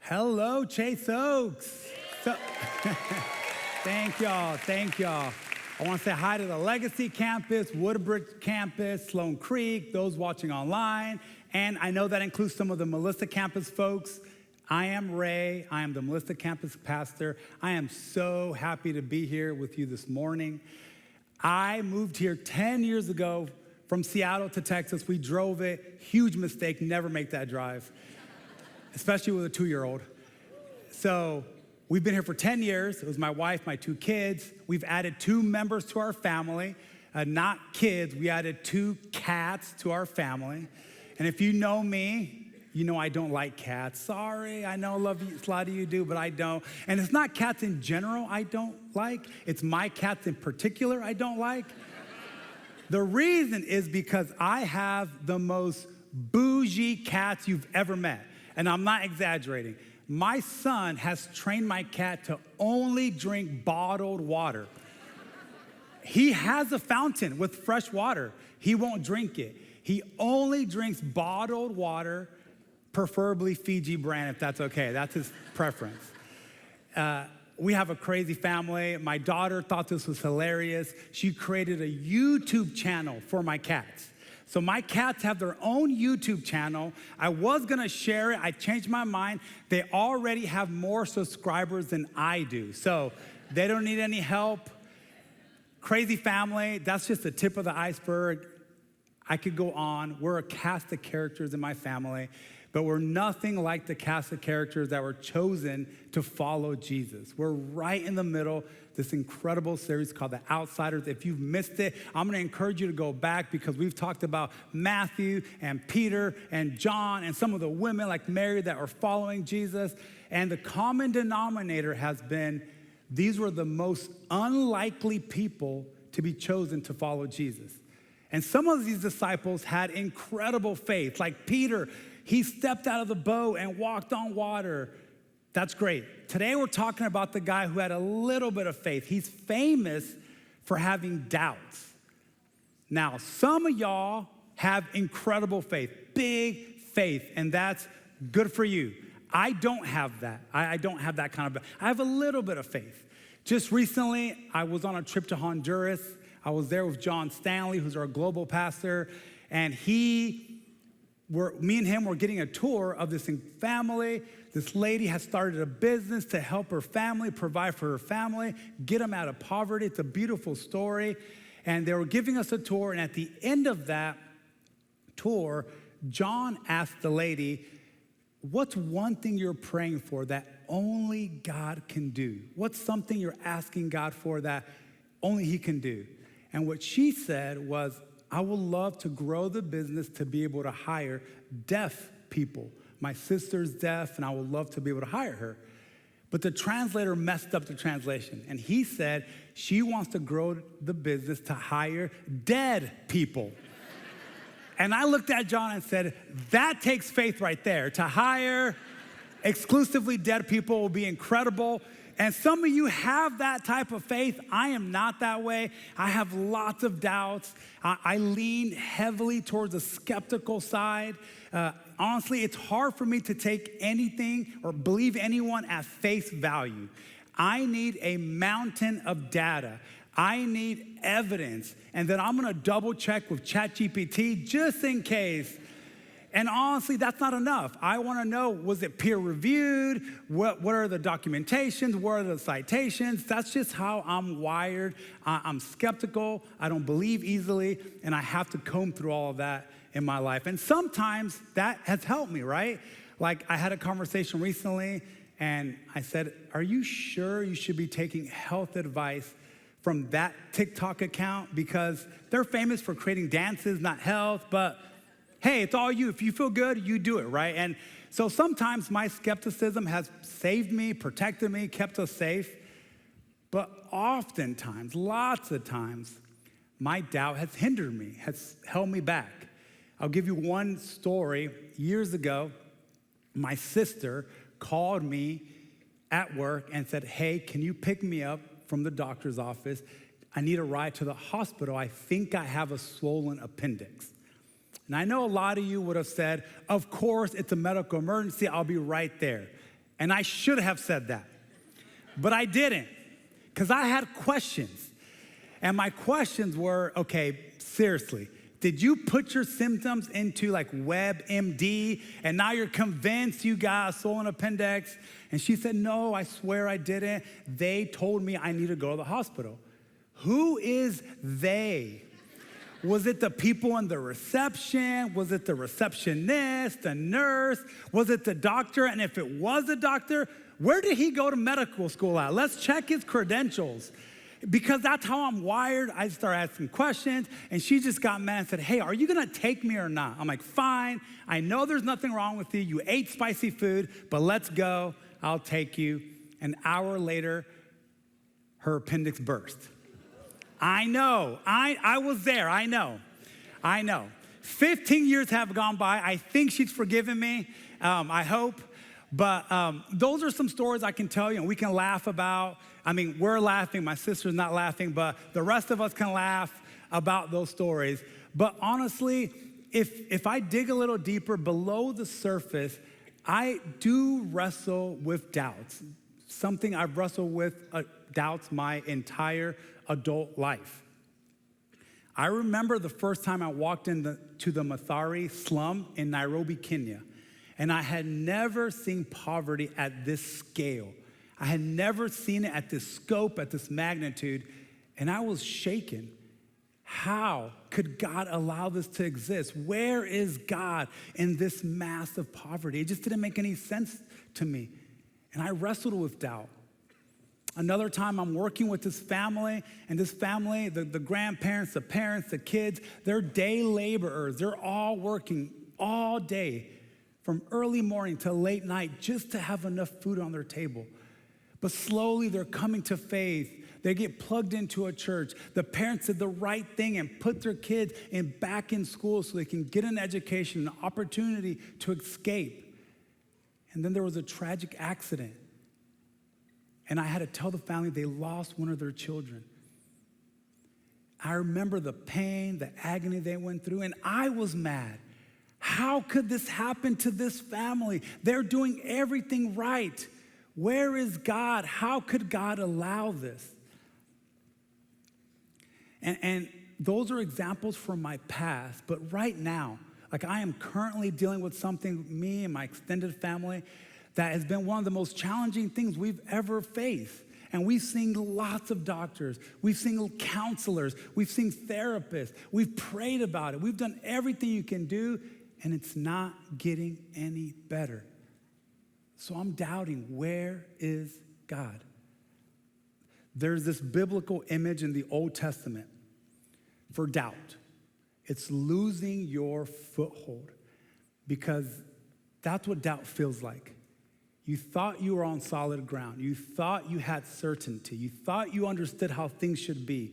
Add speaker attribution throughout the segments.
Speaker 1: Hello, Chase Oaks. Thank y'all. I want to say hi to the Legacy campus, Woodbridge campus, Sloan Creek, those watching online. And I know that includes some of the Melissa campus folks. I am Ray. I am the Melissa campus pastor. I am so happy to be here with you this morning. I moved here 10 years ago from Seattle to Texas. We drove it. Huge mistake. Never make that drive, especially with a 2-year-old. So we've been here for 10 years. It was my wife, my 2 kids. We've added 2 members to our family. Not kids. We added 2 cats to our family. And if you know me, you know I don't like cats. Sorry, I know a lot of you do, but I don't. And it's not cats in general I don't like. It's my cats in particular I don't like. The reason is because I have the most bougie cats you've ever met. And I'm not exaggerating. My son has trained my cat to only drink bottled water. He has a fountain with fresh water. He won't drink it. He only drinks bottled water, preferably Fiji brand, if that's okay. That's his preference. We have a crazy family. My daughter thought this was hilarious. She created a YouTube channel for my cats. So my cats have their own YouTube channel. I was gonna share it. I changed my mind. They already have more subscribers than I do. So they don't need any help. Crazy family. That's just the tip of the iceberg. I could go on. We're a cast of characters in my family, but we're nothing like the cast of characters that were chosen to follow Jesus. We're right in the middle, this incredible series called The Outsiders. If you've missed it, I'm gonna encourage you to go back because we've talked about Matthew and Peter and John and some of the women like Mary that are following Jesus. And the common denominator has been, these were the most unlikely people to be chosen to follow Jesus. And some of these disciples had incredible faith. Like Peter, he stepped out of the boat and walked on water. That's great. Today we're talking about the guy who had a little bit of faith. He's famous for having doubts. Now, some of y'all have incredible faith, big faith, and that's good for you. I don't have that. I don't have that kind of, I have a little bit of faith. Just recently, I was on a trip to Honduras. I was there with John Stanley, who's our global pastor, and me and him were getting a tour of this family. This lady has started a business to help her family, provide for her family, get them out of poverty. It's a beautiful story. And they were giving us a tour, and at the end of that tour, John asked the lady, what's one thing you're praying for that only God can do? What's something you're asking God for that only He can do? And what she said was, I would love to grow the business to be able to hire deaf people. My sister's deaf, and I would love to be able to hire her. But the translator messed up the translation. And he said she wants to grow the business to hire dead people. And I looked at John and said, that takes faith right there. To hire exclusively dead people will be incredible. And some of you have that type of faith. I am not that way. I have lots of doubts. I lean heavily towards the skeptical side. Honestly, it's hard for me to take anything or believe anyone at face value. I need a mountain of data. I need evidence. And then I'm gonna double check with ChatGPT just in case. And honestly, that's not enough. I wanna know, was it peer reviewed? What are the documentations? What are the citations? That's just how I'm wired. I'm skeptical, I don't believe easily, and I have to comb through all of that in my life. And sometimes that has helped me, right? Like I had a conversation recently and I said, are you sure you should be taking health advice from that TikTok account? Because they're famous for creating dances, not health, but hey, it's all you. If you feel good, you do it, right? And so sometimes my skepticism has saved me, protected me, kept us safe. But oftentimes, lots of times, my doubt has hindered me, has held me back. I'll give you one story. Years ago, my sister called me at work and said, hey, can you pick me up from the doctor's office? I need a ride to the hospital. I think I have a swollen appendix. And I know a lot of you would have said, of course, it's a medical emergency. I'll be right there. And I should have said that, but I didn't, because I had questions. And my questions were, okay, seriously, did you put your symptoms into like WebMD and now you're convinced you got a swollen appendix? And she said, no, I swear I didn't. They told me I need to go to the hospital. Who is they? Was it the people in the reception? Was it the receptionist, the nurse? Was it the doctor? And if it was a doctor, where did he go to medical school at? Let's check his credentials. Because that's how I'm wired. I started asking questions, and she just got mad and said, hey, are you gonna take me or not? I'm like, fine. I know there's nothing wrong with you. You ate spicy food, but let's go. I'll take you. An hour later, her appendix burst. I know. I was there. I know. 15 years have gone by. I think she's forgiven me. I hope. But those are some stories I can tell you and we can laugh about. I mean, we're laughing. My sister's not laughing, but the rest of us can laugh about those stories. But honestly, if I dig a little deeper below the surface, I do wrestle with doubts. Something I've wrestled with doubts my entire adult life. I remember the first time I walked into the Mathare slum in Nairobi, Kenya. And I had never seen poverty at this scale. I had never seen it at this scope, at this magnitude, and I was shaken. How could God allow this to exist? Where is God in this massive poverty? It just didn't make any sense to me, and I wrestled with doubt. Another time I'm working with this family, and this family, the grandparents, the parents, the kids, they're day laborers. They're all working all day, from early morning to late night, just to have enough food on their table. But slowly they're coming to faith. They get plugged into a church. The parents did the right thing and put their kids back in school so they can get an education, an opportunity to escape. And then there was a tragic accident. And I had to tell the family they lost one of their children. I remember the pain, the agony they went through, and I was mad. How could this happen to this family? They're doing everything right. Where is God? How could God allow this? And those are examples from my past. But right now, like I am currently dealing with something, me and my extended family, that has been one of the most challenging things we've ever faced. And we've seen lots of doctors. We've seen counselors. We've seen therapists. We've prayed about it. We've done everything you can do. And it's not getting any better. So I'm doubting, where is God? There's this biblical image in the Old Testament for doubt. It's losing your foothold, because that's what doubt feels like. You thought you were on solid ground. You thought you had certainty. You thought you understood how things should be.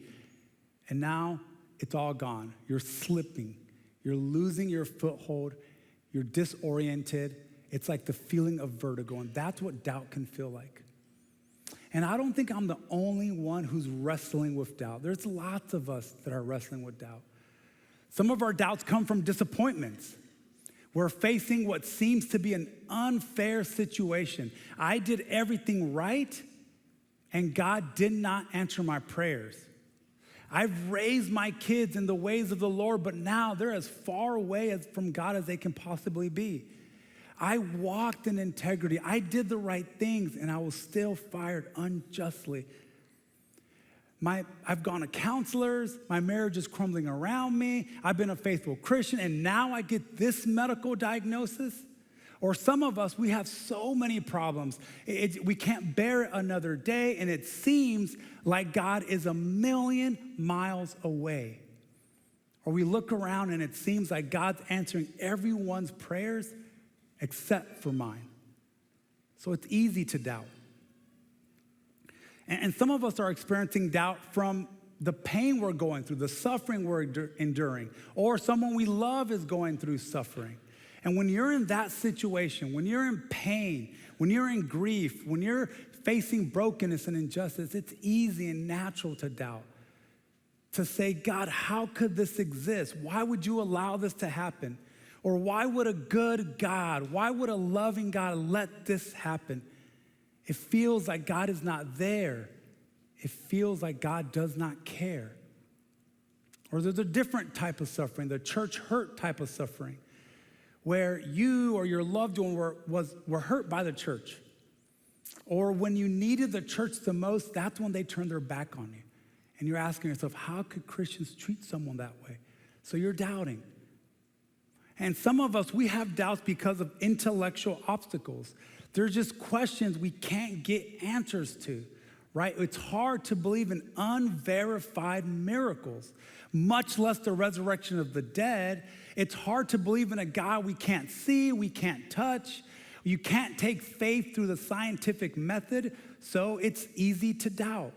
Speaker 1: And now it's all gone. You're slipping. You're losing your foothold. You're disoriented. It's like the feeling of vertigo, and that's what doubt can feel like. And I don't think I'm the only one who's wrestling with doubt. There's lots of us that are wrestling with doubt. Some of our doubts come from disappointments. We're facing what seems to be an unfair situation. I did everything right, and God did not answer my prayers. I've raised my kids in the ways of the Lord, but now they're as far away from God as they can possibly be. I walked in integrity. I did the right things, and I was still fired unjustly. I've gone to counselors. My marriage is crumbling around me. I've been a faithful Christian, and now I get this medical diagnosis. Or some of us, we have so many problems. We can't bear it another day, and it seems like God is a million miles away. Or we look around, and it seems like God's answering everyone's prayers except for mine. So it's easy to doubt. And some of us are experiencing doubt from the pain we're going through, the suffering we're enduring, or someone we love is going through suffering. And when you're in that situation, when you're in pain, when you're in grief, when you're facing brokenness and injustice, it's easy and natural to doubt. To say, God, how could this exist? Why would you allow this to happen? Or why would a good God, why would a loving God let this happen? It feels like God is not there. It feels like God does not care. Or there's a different type of suffering, the church hurt type of suffering, where you or your loved one were hurt by the church. Or when you needed the church the most, that's when they turned their back on you. And you're asking yourself, how could Christians treat someone that way? So you're doubting. And some of us, we have doubts because of intellectual obstacles. There's just questions we can't get answers to, right? It's hard to believe in unverified miracles, much less the resurrection of the dead. It's hard to believe in a God we can't see, we can't touch. You can't take faith through the scientific method, so it's easy to doubt.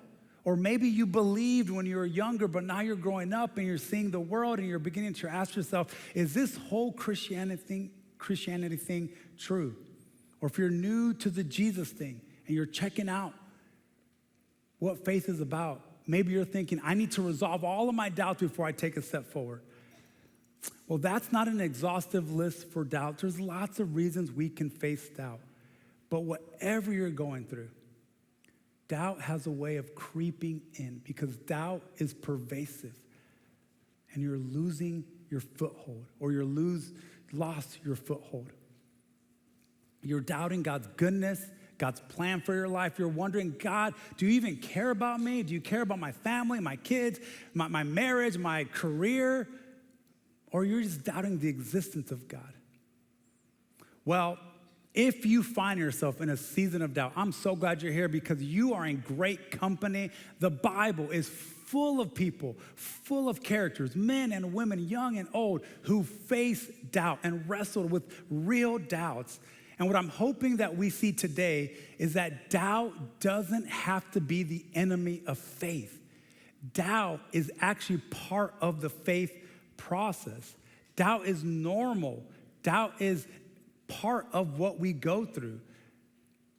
Speaker 1: Or maybe you believed when you were younger, but now you're growing up and you're seeing the world and you're beginning to ask yourself, is this whole Christianity thing true? Or if you're new to the Jesus thing and you're checking out what faith is about, maybe you're thinking, I need to resolve all of my doubts before I take a step forward. Well, that's not an exhaustive list for doubt. There's lots of reasons we can face doubt. But whatever you're going through, doubt has a way of creeping in because doubt is pervasive. And you're losing your foothold, or lost your foothold. You're doubting God's goodness, God's plan for your life. You're wondering, God, do you even care about me? Do you care about my family, my kids, my marriage, my career? Or you're just doubting the existence of God. Well, if you find yourself in a season of doubt, I'm so glad you're here because you are in great company. The Bible is full of people, full of characters, men and women, young and old, who face doubt and wrestled with real doubts. And what I'm hoping that we see today is that doubt doesn't have to be the enemy of faith. Doubt is actually part of the faith process. Doubt is normal. Doubt is part of what we go through.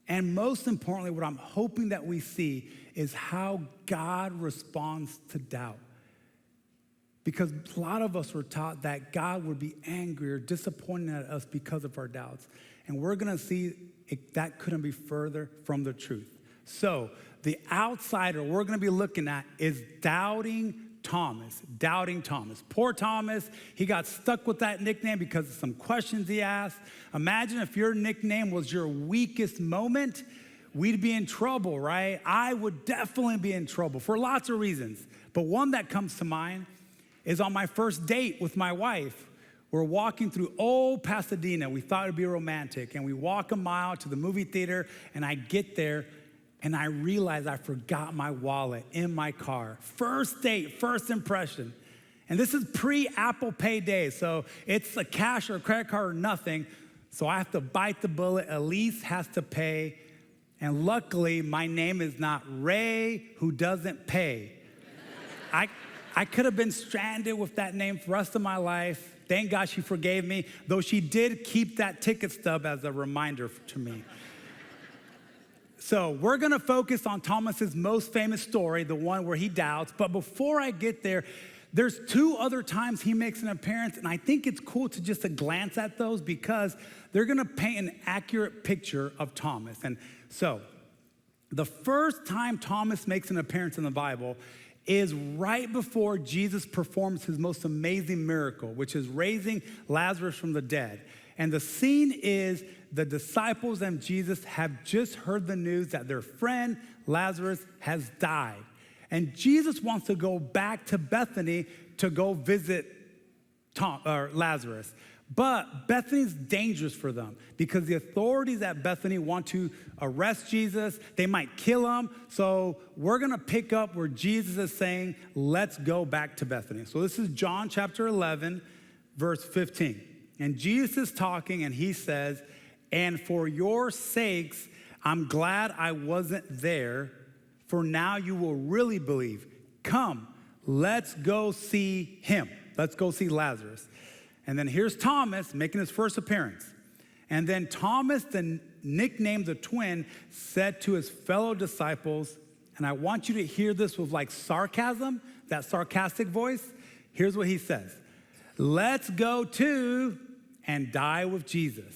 Speaker 1: And most importantly, what I'm hoping that we see is how God responds to doubt. Because a lot of us were taught that God would be angry or disappointed at us because of our doubts. And we're going to see that couldn't be further from the truth. So the outsider we're going to be looking at is doubting Thomas. Poor Thomas, he got stuck with that nickname because of some questions he asked. Imagine if your nickname was your weakest moment, we'd be in trouble, right? I would definitely be in trouble for lots of reasons. But one that comes to mind is on my first date with my wife. We're walking through old Pasadena. We thought it'd be romantic. And we walk a mile to the movie theater, and I get there, and I realize I forgot my wallet in my car. First date, first impression. And this is pre-Apple Pay day, so it's a cash or a credit card or nothing. So I have to bite the bullet. Elise has to pay. And luckily, my name is not Ray, who doesn't pay. I could have been stranded with that name for the rest of my life. Thank God she forgave me, though she did keep that ticket stub as a reminder to me. So we're going to focus on Thomas's most famous story, the one where he doubts. But before I get there, there's two other times he makes an appearance, and I think it's cool to just glance at those because they're going to paint an accurate picture of Thomas. And so the first time Thomas makes an appearance in the Bible is right before Jesus performs his most amazing miracle, which is raising Lazarus from the dead. And the scene is the disciples and Jesus have just heard the news that their friend Lazarus has died. And Jesus wants to go back to Bethany to go visit Lazarus. But Bethany's dangerous for them because the authorities at Bethany want to arrest Jesus. They might kill him. So we're going to pick up where Jesus is saying, let's go back to Bethany. So this is John chapter 11, verse 15. And Jesus is talking and he says, and for your sakes, I'm glad I wasn't there, for now you will really believe. Come, let's go see him. Let's go see Lazarus. And then here's Thomas making his first appearance. And then Thomas, nicknamed the twin, said to his fellow disciples, and I want you to hear this with like sarcasm, that sarcastic voice. Here's what he says. Let's go to and die with Jesus.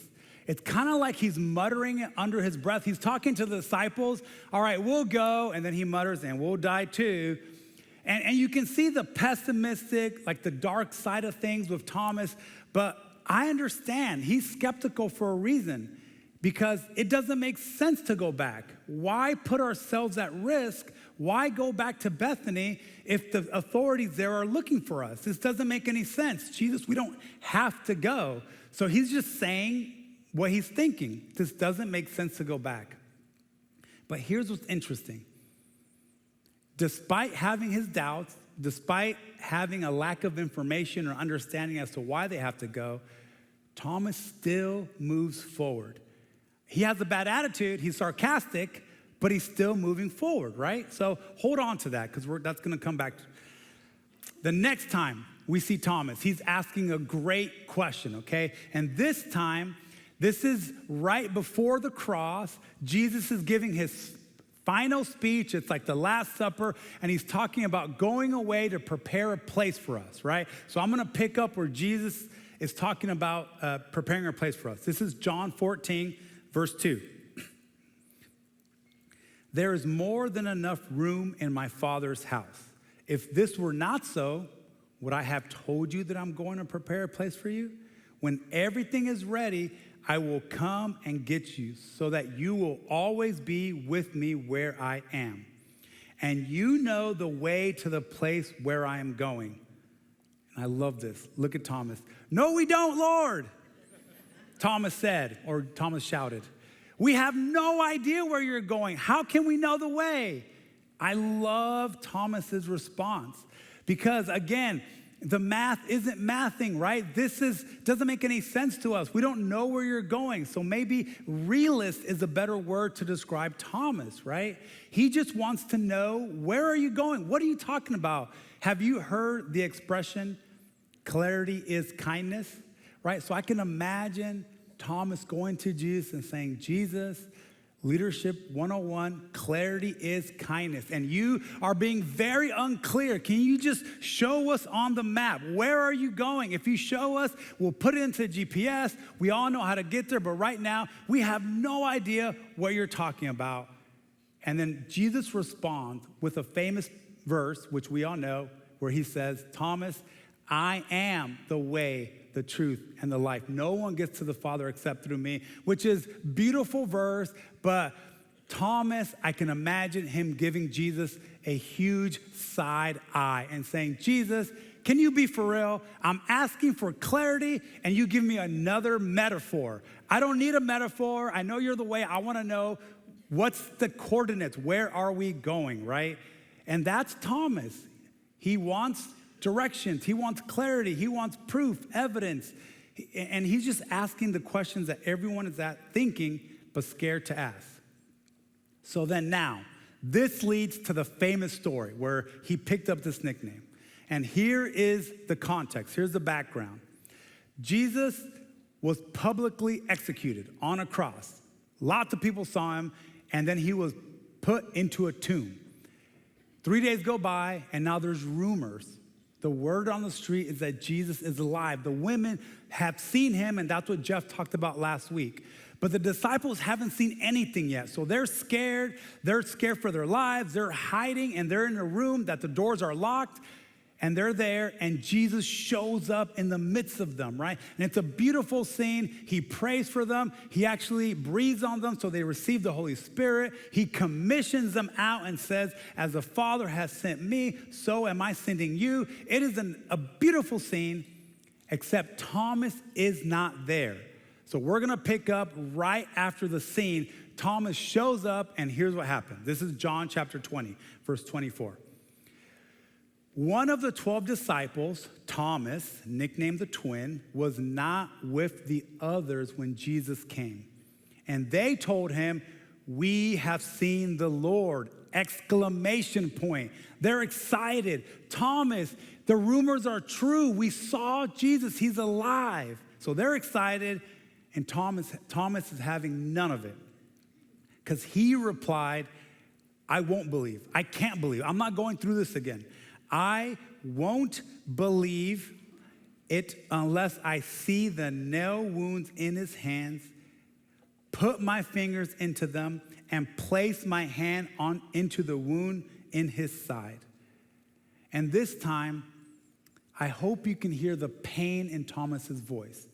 Speaker 1: It's kind of like he's muttering it under his breath. He's talking to the disciples. All right, we'll go. And then he mutters, and we'll die too. And you can see the pessimistic, like the dark side of things with Thomas. But I understand he's skeptical for a reason, because it doesn't make sense to go back. Why put ourselves at risk? Why go back to Bethany if the authorities there are looking for us? This doesn't make any sense. Jesus, we don't have to go. So he's just saying what he's thinking. This doesn't make sense to go back. But here's what's interesting. Despite having his doubts, despite having a lack of information or understanding as to why they have to go, Thomas still moves forward. He has a bad attitude, he's sarcastic, but he's still moving forward, right? So hold on to that, because that's gonna come back. The next time we see Thomas, he's asking a great question, okay? And this time, this is right before the cross. Jesus is giving his final speech. It's like the Last Supper, and he's talking about going away to prepare a place for us, right? So I'm gonna pick up where Jesus is talking about preparing a place for us. This is John 14, verse 2. There is more than enough room in my Father's house. If this were not so, would I have told you that I'm going to prepare a place for you? When everything is ready, I will come and get you so that you will always be with me where I am. And you know the way to the place where I am going. And I love this. Look at Thomas. No, we don't, Lord. Thomas said, or Thomas shouted, we have no idea where you're going. How can we know the way? I love Thomas's response, because again, the math isn't mathing, right? Doesn't make any sense to us. We don't know where you're going. So maybe realist is a better word to describe Thomas, right? He just wants to know, where are you going? What are you talking about? Have you heard the expression, clarity is kindness, right? So I can imagine Thomas going to Jesus and saying, Jesus, Leadership 101, clarity is kindness. And you are being very unclear. Can you just show us on the map? Where are you going? If you show us, we'll put it into GPS. We all know how to get there, but right now, we have no idea what you're talking about. And then Jesus responds with a famous verse, which we all know, where he says, Thomas, I am the way, the truth, and the life. No one gets to the Father except through me, which is beautiful verse, but Thomas, I can imagine him giving Jesus a huge side eye and saying, Jesus, can you be for real? I'm asking for clarity, and you give me another metaphor. I don't need a metaphor. I know you're the way. I want to know what's the coordinates. Where are we going, right? And that's Thomas. He wants directions. He wants clarity. He wants proof, evidence. And he's just asking the questions that everyone is thinking, but scared to ask. So then now, this leads to the famous story where he picked up this nickname. And here is the context. Here's the background. Jesus was publicly executed on a cross. Lots of people saw him, and then he was put into a tomb. 3 days go by, and now there's rumors. The word on the street is that Jesus is alive. The women have seen him, and that's what Jeff talked about last week. But the disciples haven't seen anything yet, so they're scared. They're scared for their lives. They're hiding, and they're in a room that the doors are locked, and they're there, and Jesus shows up in the midst of them, right? And it's a beautiful scene. He prays for them. He actually breathes on them so they receive the Holy Spirit. He commissions them out and says, as the Father has sent me, so am I sending you. It is a beautiful scene, except Thomas is not there. So we're going to pick up right after the scene. Thomas shows up, and here's what happened. This is John chapter 20, verse 24. One of the 12 disciples, Thomas, nicknamed the twin, was not with the others when Jesus came. And they told him, we have seen the Lord, exclamation point. They're excited. Thomas, the rumors are true. We saw Jesus, he's alive. So they're excited, and Thomas is having none of it. Because he replied, I won't believe. I can't believe. I'm not going through this again. I won't believe it unless I see the nail wounds in his hands put my fingers into them, and place my hand into the wound in his side. And this time, I hope you can hear the pain in Thomas's voice.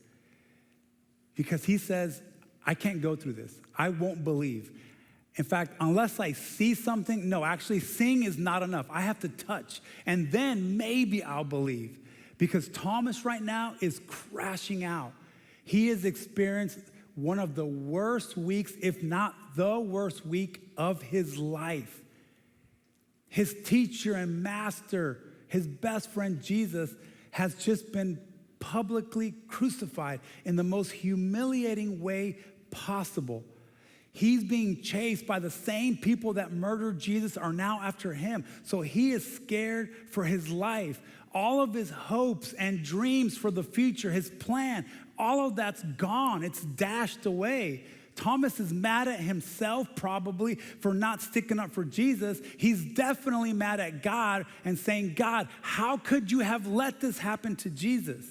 Speaker 1: Because he says, I can't go through this. I won't believe. In fact, unless I see something, no, actually seeing is not enough. I have to touch, and then maybe I'll believe. Because Thomas right now is crashing out. He has experienced one of the worst weeks, if not the worst week of his life. His teacher and master, his best friend Jesus, has just been publicly crucified in the most humiliating way possible. He's being chased by the same people that murdered Jesus are now after him. So he is scared for his life. All of his hopes and dreams for the future, his plan, all of that's gone. It's dashed away. Thomas is mad at himself probably for not sticking up for Jesus. He's definitely mad at God and saying, God, how could you have let this happen to Jesus?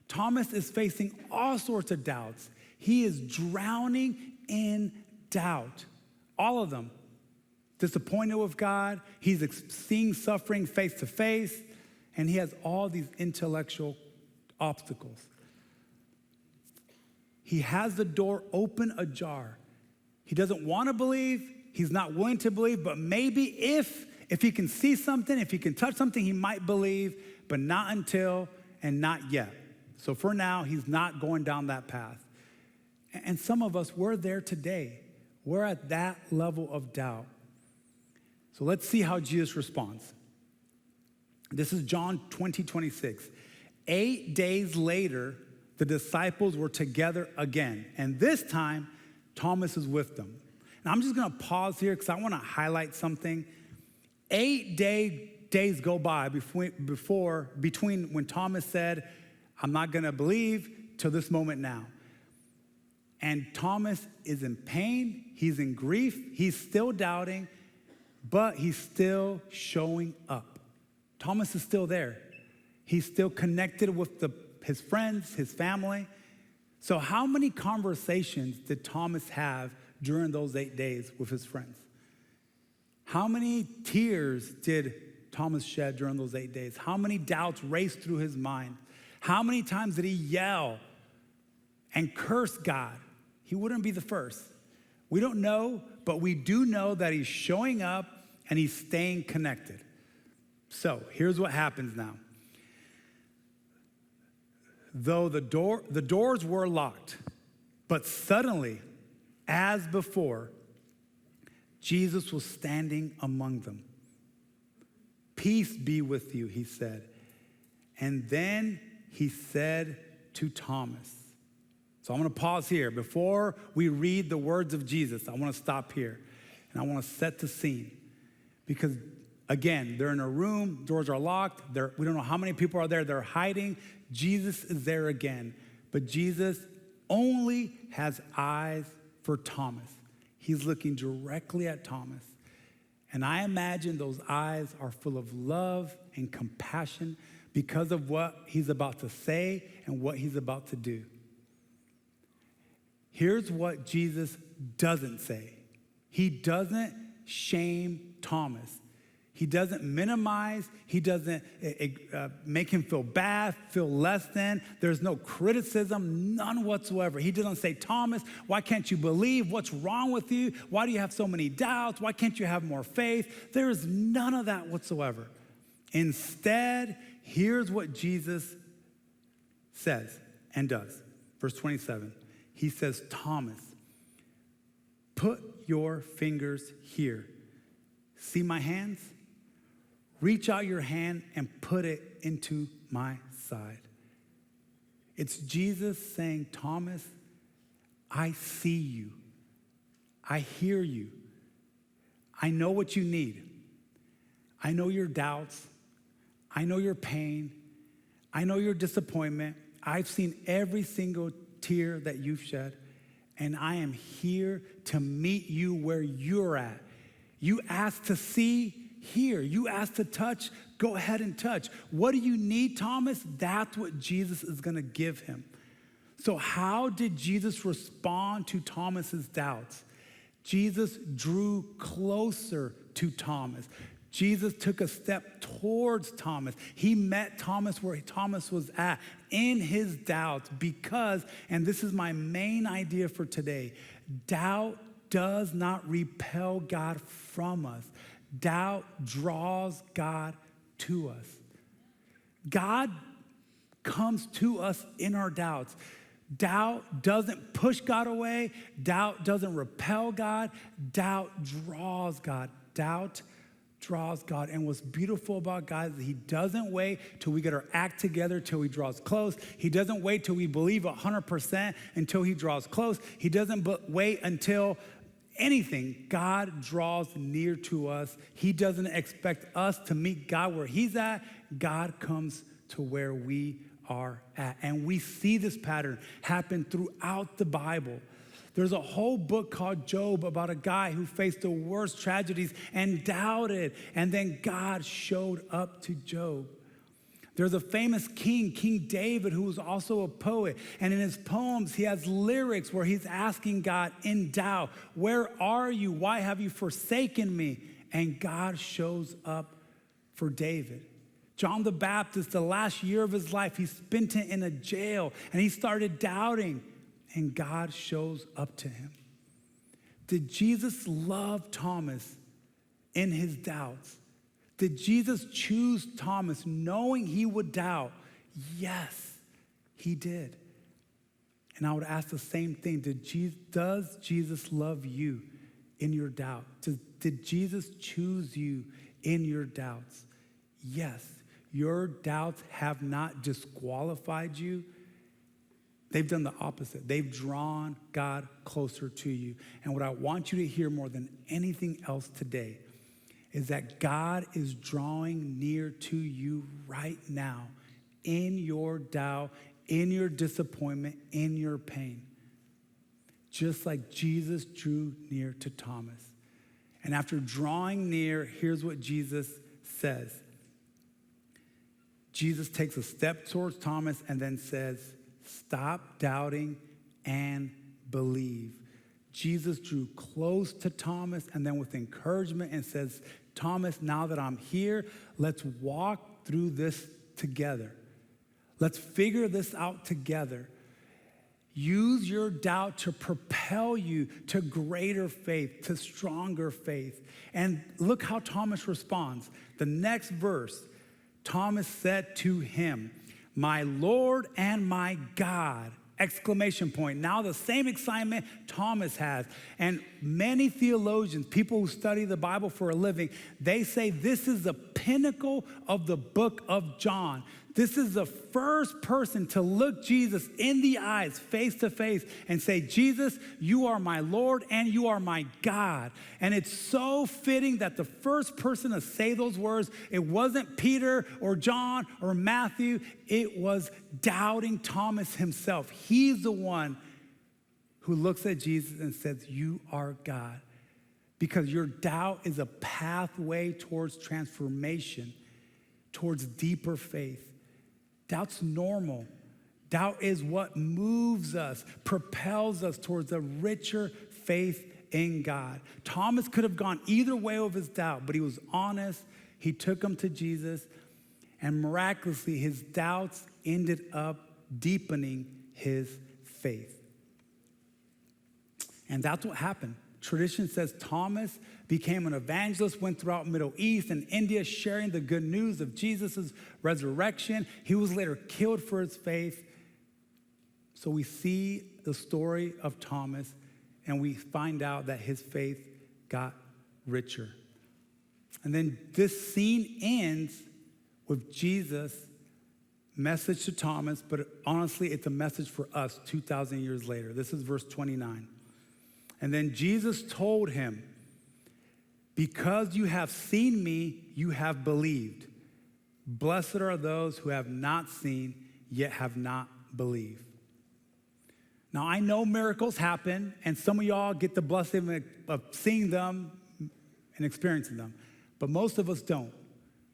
Speaker 1: Thomas is facing all sorts of doubts. He is drowning in doubt. All of them. Disappointed with God. He's seeing suffering face to face. And he has all these intellectual obstacles. He has the door open ajar. He doesn't want to believe. He's not willing to believe. But maybe if he can see something, if he can touch something, he might believe. But not until and not yet. So for now, he's not going down that path. And some of us, we're there today. We're at that level of doubt. So let's see how Jesus responds. This is John 20:26. 8 days later, the disciples were together again. And this time, Thomas is with them. And I'm just going to pause here because I want to highlight something. 8 days go by between when Thomas said, I'm not going to believe, till this moment now. And Thomas is in pain. He's in grief. He's still doubting, but he's still showing up. Thomas is still there. He's still connected with his friends, his family. So how many conversations did Thomas have during those 8 days with his friends? How many tears did Thomas shed during those 8 days? How many doubts raced through his mind? How many times did he yell and curse God? He wouldn't be the first. We don't know, but we do know that he's showing up and he's staying connected. So here's what happens now. Though the doors were locked, but suddenly, as before, Jesus was standing among them. Peace be with you, he said. And then he said to Thomas. So I'm going to pause here. Before we read the words of Jesus, I want to stop here. And I want to set the scene. Because, again, they're in a room. Doors are locked. We don't know how many people are there. They're hiding. Jesus is there again. But Jesus only has eyes for Thomas. He's looking directly at Thomas. And I imagine those eyes are full of love and compassion because of what he's about to say and what he's about to do. Here's what Jesus doesn't say. He doesn't shame Thomas. He doesn't minimize. He doesn't make him feel bad, feel less than. There's no criticism, none whatsoever. He doesn't say, Thomas, why can't you believe? What's wrong with you? Why do you have so many doubts? Why can't you have more faith? There is none of that whatsoever. Instead, here's what Jesus says and does. Verse 27. He says, Thomas, put your fingers here. See my hands? Reach out your hand and put it into my side. It's Jesus saying, Thomas, I see you. I hear you. I know what you need. I know your doubts. I know your pain. I know your disappointment. I've seen every single tear that you've shed, and I am here to meet you where you're at. You asked to see, here. You asked to touch, go ahead and touch. What do you need, Thomas? That's what Jesus is going to give him. So how did Jesus respond to Thomas's doubts? Jesus drew closer to Thomas. Jesus took a step towards Thomas. He met Thomas where Thomas was at in his doubts because, and this is my main idea for today, doubt does not repel God from us. Doubt draws God to us. God comes to us in our doubts. Doubt doesn't push God away. Doubt doesn't repel God. Doubt draws God. Doubt draws God. And what's beautiful about God is he doesn't wait till we get our act together till he draws close. He doesn't wait till we believe 100% until he draws close. He doesn't wait until anything. God draws near to us. He doesn't expect us to meet God where he's at. God comes to where we are at. And we see this pattern happen throughout the Bible. There's a whole book called Job about a guy who faced the worst tragedies and doubted, and then God showed up to Job. There's a famous king, King David, who was also a poet, and in his poems, he has lyrics where he's asking God in doubt, where are you? Why have you forsaken me? And God shows up for David. John the Baptist, the last year of his life, he spent it in a jail, and he started doubting, and God shows up to him. Did Jesus love Thomas in his doubts? Did Jesus choose Thomas knowing he would doubt? Yes, he did. And I would ask the same thing. Does Jesus love you in your doubt? Did Jesus choose you in your doubts? Yes. Your doubts have not disqualified you. They've done the opposite. They've drawn God closer to you. And what I want you to hear more than anything else today is that God is drawing near to you right now in your doubt, in your disappointment, in your pain. Just like Jesus drew near to Thomas. And after drawing near, here's what Jesus says. Jesus takes a step towards Thomas and then says, stop doubting and believe. Jesus drew close to Thomas and then with encouragement and says, Thomas, now that I'm here, let's walk through this together. Let's figure this out together. Use your doubt to propel you to greater faith, to stronger faith. And look how Thomas responds. The next verse, Thomas said to him, my Lord and my God, exclamation point. Now the same excitement Thomas has. And many theologians, people who study the Bible for a living, they say this is the pinnacle of the book of John. This is the first person to look Jesus in the eyes, face to face, and say, Jesus, you are my Lord and you are my God. And it's so fitting that the first person to say those words, it wasn't Peter or John or Matthew, it was doubting Thomas himself. He's the one who looks at Jesus and says, you are God. Because your doubt is a pathway towards transformation, towards deeper faith. Doubt's normal. Doubt is what moves us, propels us towards a richer faith in God. Thomas could have gone either way of his doubt, but he was honest. He took him to Jesus, and miraculously, his doubts ended up deepening his faith. And that's what happened. Tradition says Thomas became an evangelist, went throughout Middle East and India sharing the good news of Jesus' resurrection. He was later killed for his faith. So we see the story of Thomas and we find out that his faith got richer. And then this scene ends with Jesus' message to Thomas, but honestly, it's a message for us 2,000 years later. This is verse 29. And then Jesus told him, because you have seen me, you have believed. Blessed are those who have not seen, yet have not believed. Now, I know miracles happen, and some of y'all get the blessing of seeing them and experiencing them, but most of us don't.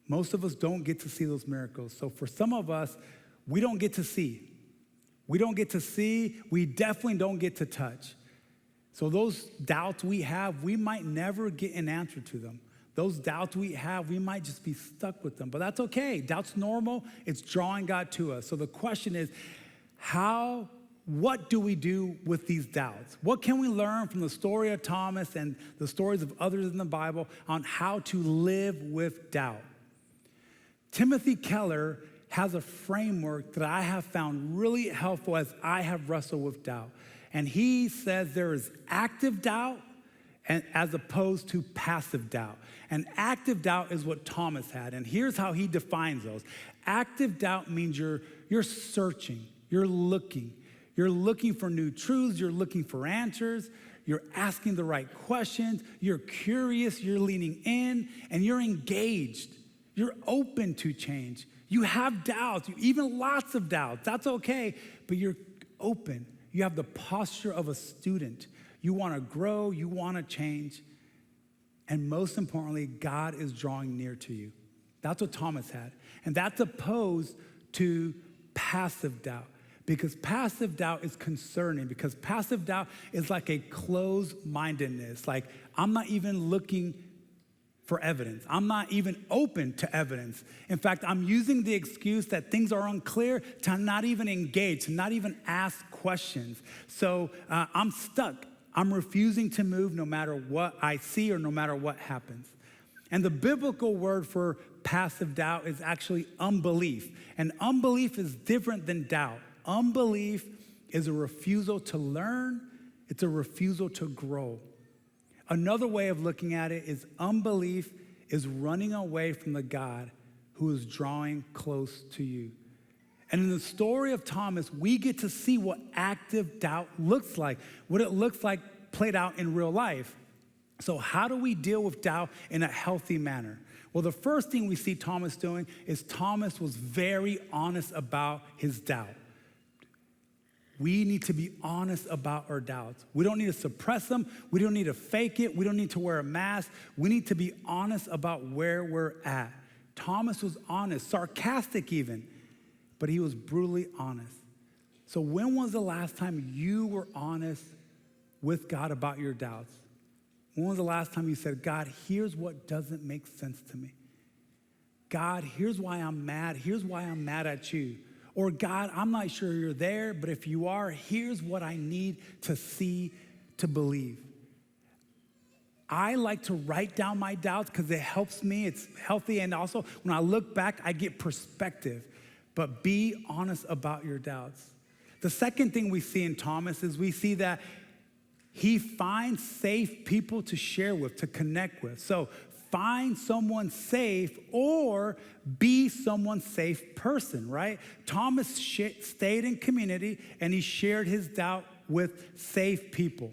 Speaker 1: Most of us don't get to see those miracles. So for some of us, we don't get to see. We don't get to see. We definitely don't get to touch. So those doubts we have, we might never get an answer to them. Those doubts we have, we might just be stuck with them. But that's okay. Doubt's normal. It's drawing God to us. So the question is, what do we do with these doubts? What can we learn from the story of Thomas and the stories of others in the Bible on how to live with doubt? Timothy Keller has a framework that I have found really helpful as I have wrestled with doubt. And he says there is active doubt and as opposed to passive doubt. And active doubt is what Thomas had. And here's how he defines those. Active doubt means you're searching, you're looking for new truths, you're looking for answers, you're asking the right questions, you're curious, you're leaning in, and you're engaged. You're open to change. You have doubts, even lots of doubts. That's okay, but you're open. You have the posture of a student. You want to grow, you want to change, and most importantly, God is drawing near to you. That's what Thomas had, and that's opposed to passive doubt, because passive doubt is concerning, because passive doubt is like a closed-mindedness, like I'm not even looking for evidence. I'm not even open to evidence. In fact, I'm using the excuse that things are unclear to not even engage, to not even ask questions. So I'm stuck. I'm refusing to move no matter what I see or no matter what happens. And the biblical word for passive doubt is actually unbelief. And unbelief is different than doubt. Unbelief is a refusal to learn. It's a refusal to grow. Another way of looking at it is unbelief is running away from the God who is drawing close to you. And in the story of Thomas, we get to see what active doubt looks like, what it looks like played out in real life. So how do we deal with doubt in a healthy manner? Well, the first thing we see Thomas doing is Thomas was very honest about his doubt. We need to be honest about our doubts. We don't need to suppress them. We don't need to fake it. We don't need to wear a mask. We need to be honest about where we're at. Thomas was honest, sarcastic even, but he was brutally honest. So when was the last time you were honest with God about your doubts? When was the last time you said, God, here's what doesn't make sense to me. God, here's why I'm mad. Here's why I'm mad at you. Or God, I'm not sure you're there, but if you are, here's what I need to see to believe. I like to write down my doubts because it helps me. It's healthy. And also, when I look back, I get perspective. But be honest about your doubts. The second thing we see in Thomas is we see that he finds safe people to share with, to connect with. So find someone safe or be someone's safe person, right? Thomas stayed in community and he shared his doubt with safe people.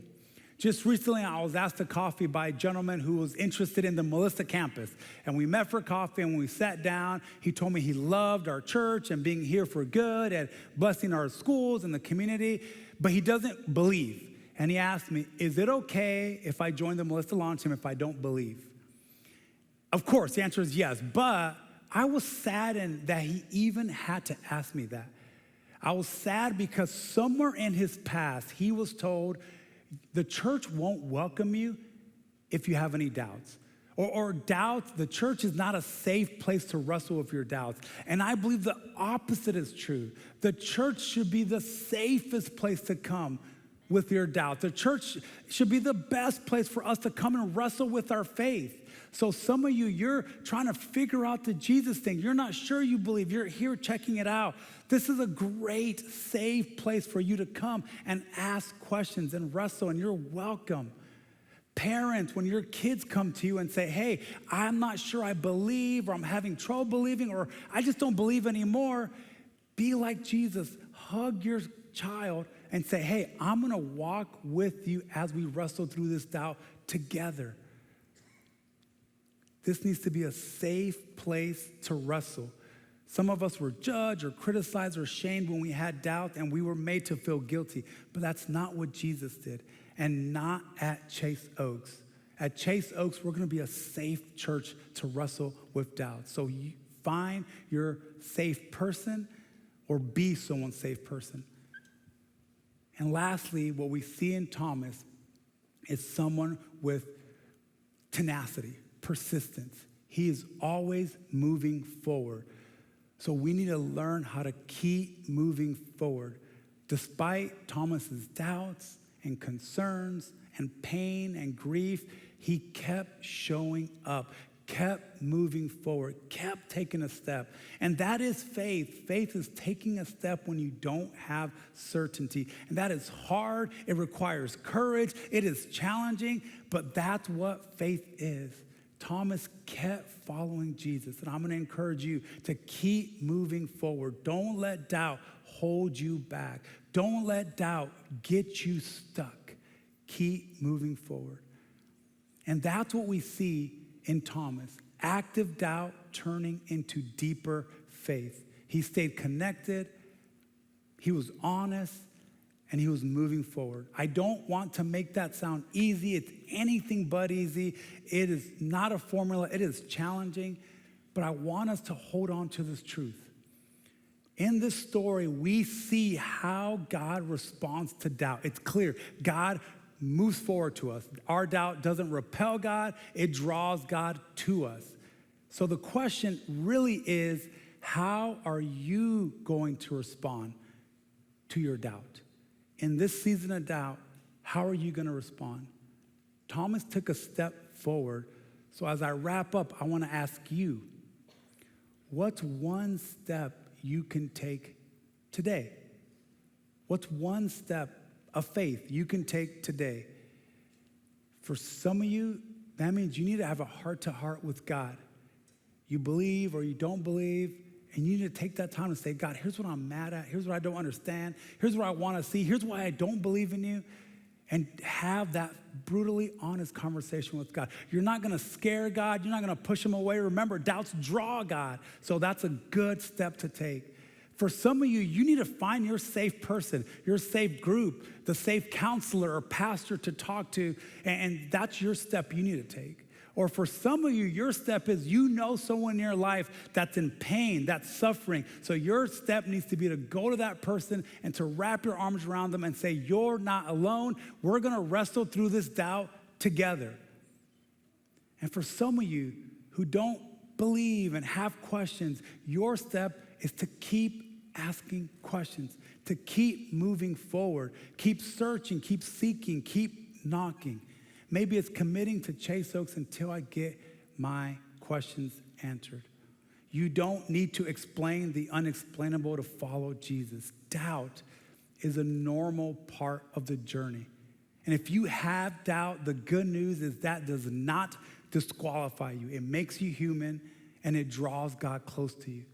Speaker 1: Just recently, I was asked to coffee by a gentleman who was interested in the Melissa campus. And we met for coffee, and when we sat down, he told me he loved our church and being here for good and blessing our schools and the community, but he doesn't believe. And he asked me, is it okay if I join the Melissa launch team if I don't believe? Of course, the answer is yes, but I was saddened that he even had to ask me that. I was sad because somewhere in his past, he was told, the church won't welcome you if you have any doubts. Or doubts, the church is not a safe place to wrestle with your doubts. And I believe the opposite is true. The church should be the safest place to come with your doubts. The church should be the best place for us to come and wrestle with our faith. So some of you, you're trying to figure out the Jesus thing. You're not sure you believe. You're here checking it out. This is a great, safe place for you to come and ask questions and wrestle, and you're welcome. Parents, when your kids come to you and say, hey, I'm not sure I believe, or I'm having trouble believing, or I just don't believe anymore, be like Jesus. Hug your child and say, hey, I'm going to walk with you as we wrestle through this doubt together. This needs to be a safe place to wrestle. Some of us were judged or criticized or shamed when we had doubt, and we were made to feel guilty. But that's not what Jesus did, and not at Chase Oaks. At Chase Oaks, we're going to be a safe church to wrestle with doubt. So you find your safe person or be someone's safe person. And lastly, what we see in Thomas is someone with tenacity, persistence. He is always moving forward. So we need to learn how to keep moving forward. Despite Thomas's doubts and concerns and pain and grief, he kept showing up, kept moving forward, kept taking a step. And that is faith. Faith is taking a step when you don't have certainty. And that is hard. It requires courage. It is challenging, but that's what faith is. Thomas kept following Jesus. And I'm going to encourage you to keep moving forward. Don't let doubt hold you back. Don't let doubt get you stuck. Keep moving forward. And that's what we see in Thomas. Active doubt turning into deeper faith. He stayed connected. He was honest. And he was moving forward. I don't want to make that sound easy. It's anything but easy. It is not a formula. It is challenging. But I want us to hold on to this truth. In this story, we see how God responds to doubt. It's clear. God moves forward to us. Our doubt doesn't repel God. It draws God to us. So the question really is, how are you going to respond to your doubt? In this season of doubt, how are you going to respond? Thomas took a step forward. So as I wrap up, I want to ask you, what's one step you can take today? What's one step of faith you can take today? For some of you, that means you need to have a heart-to-heart with God. You believe or you don't believe, and you need to take that time to say, God, here's what I'm mad at. Here's what I don't understand. Here's what I want to see. Here's why I don't believe in you. And have that brutally honest conversation with God. You're not going to scare God. You're not going to push him away. Remember, doubts draw God. So that's a good step to take. For some of you, you need to find your safe person, your safe group, the safe counselor or pastor to talk to. And that's your step you need to take. Or for some of you, your step is you know someone in your life that's in pain, that's suffering. So your step needs to be to go to that person and to wrap your arms around them and say, you're not alone. We're going to wrestle through this doubt together. And for some of you who don't believe and have questions, your step is to keep asking questions, to keep moving forward, keep searching, keep seeking, keep knocking. Maybe it's committing to Chase Oaks until I get my questions answered. You don't need to explain the unexplainable to follow Jesus. Doubt is a normal part of the journey. And if you have doubt, the good news is that does not disqualify you. It makes you human and it draws God close to you.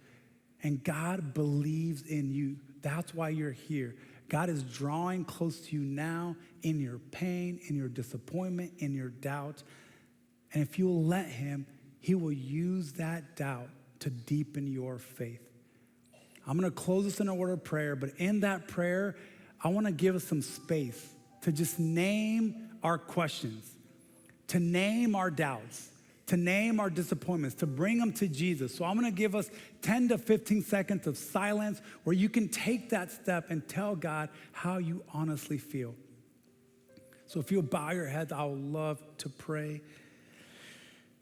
Speaker 1: And God believes in you. That's why you're here. God is drawing close to you now in your pain, in your disappointment, in your doubt. And if you'll let him, he will use that doubt to deepen your faith. I'm going to close this in an order of prayer, but in that prayer, I want to give us some space to just name our questions, to name our doubts, to name our disappointments, to bring them to Jesus. So I'm going to give us 10 to 15 seconds of silence where you can take that step and tell God how you honestly feel. So if you'll bow your heads, I would love to pray.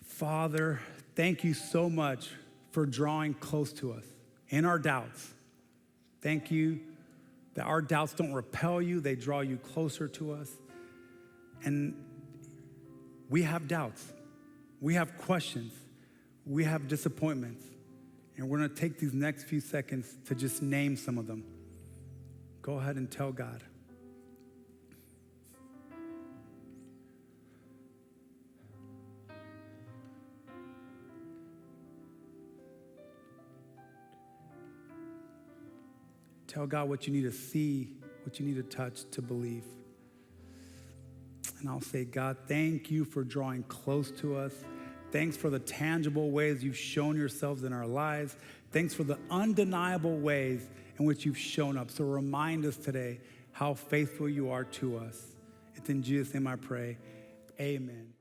Speaker 1: Father, thank you so much for drawing close to us in our doubts. Thank you that our doubts don't repel you, they draw you closer to us. And we have doubts. We have questions, we have disappointments, and we're gonna take these next few seconds to just name some of them. Go ahead and tell God. Tell God what you need to see, what you need to touch to believe. And I'll say, God, thank you for drawing close to us. Thanks for the tangible ways you've shown yourselves in our lives. Thanks for the undeniable ways in which you've shown up. So remind us today how faithful you are to us. It's in Jesus' name I pray. Amen.